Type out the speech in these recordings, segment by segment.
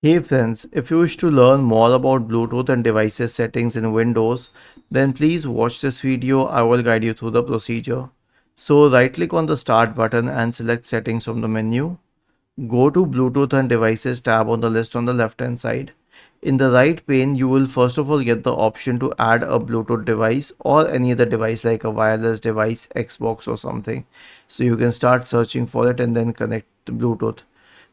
Hey friends, if you wish to learn more about Bluetooth and devices settings in Windows, then please watch this video. I will guide you through the procedure. So right click on the start button and select settings from the menu. Go to Bluetooth and devices tab on the list on the left hand side. In the right pane, you will first of all get the option to add a Bluetooth device or any other device like a wireless device, Xbox or something. So you can start searching for it and then connect the Bluetooth.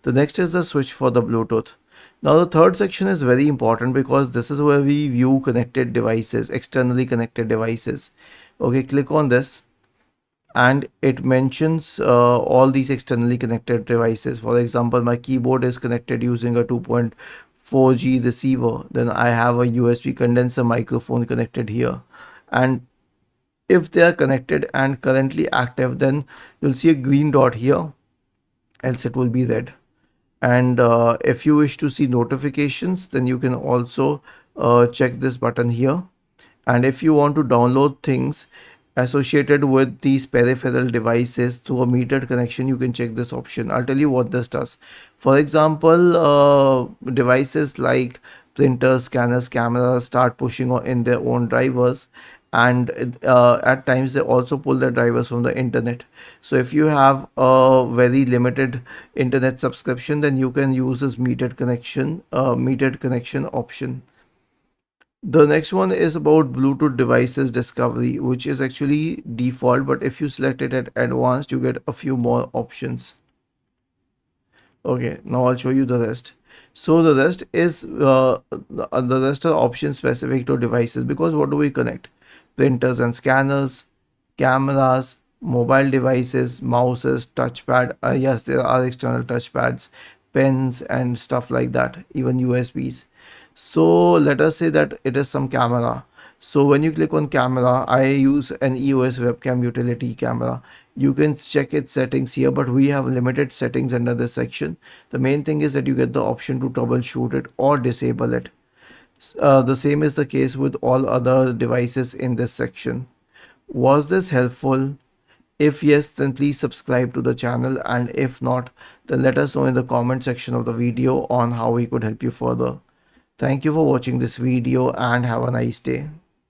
The next is the switch for the Bluetooth. Now the third section is very important because this is where we view connected devices, externally connected devices. Okay, click on this and it mentions all these externally connected devices. For example, my keyboard is connected using a 2.4G receiver. Then I have a USB condenser microphone connected here. And if they are connected and currently active, then you'll see a green dot here, else it will be red. And if you wish to see notifications, then you can also check this button here. And if you want to download things associated with these peripheral devices through a metered connection, you can check this option. I'll tell you what this does. For example, devices like printers, scanners, cameras start pushing in their own drivers, and at times they also pull the drivers from the internet. So if you have a very limited internet subscription, then you can use this metered connection option. The next one is about Bluetooth devices discovery, which is actually default, but if you select it at advanced, you get a few more options. Okay, now I'll show you the rest. So the rest is the rest are options specific to devices, because what do we connect? Printers and scanners, cameras, mobile devices, mouses, touchpad. Yes, there are external touchpads, pens, and stuff like that, even USBs. So let us say that it is some camera. So when you click on camera, I use an EOS webcam utility camera. You can check its settings here, but we have limited settings under this section. The main thing is that you get the option to troubleshoot it or disable it. The same is the case with all other devices in this section. Was this helpful? If yes, then please subscribe to the channel, and if not, then let us know in the comment section of the video on how we could help you further. Thank you for watching this video and have a nice day.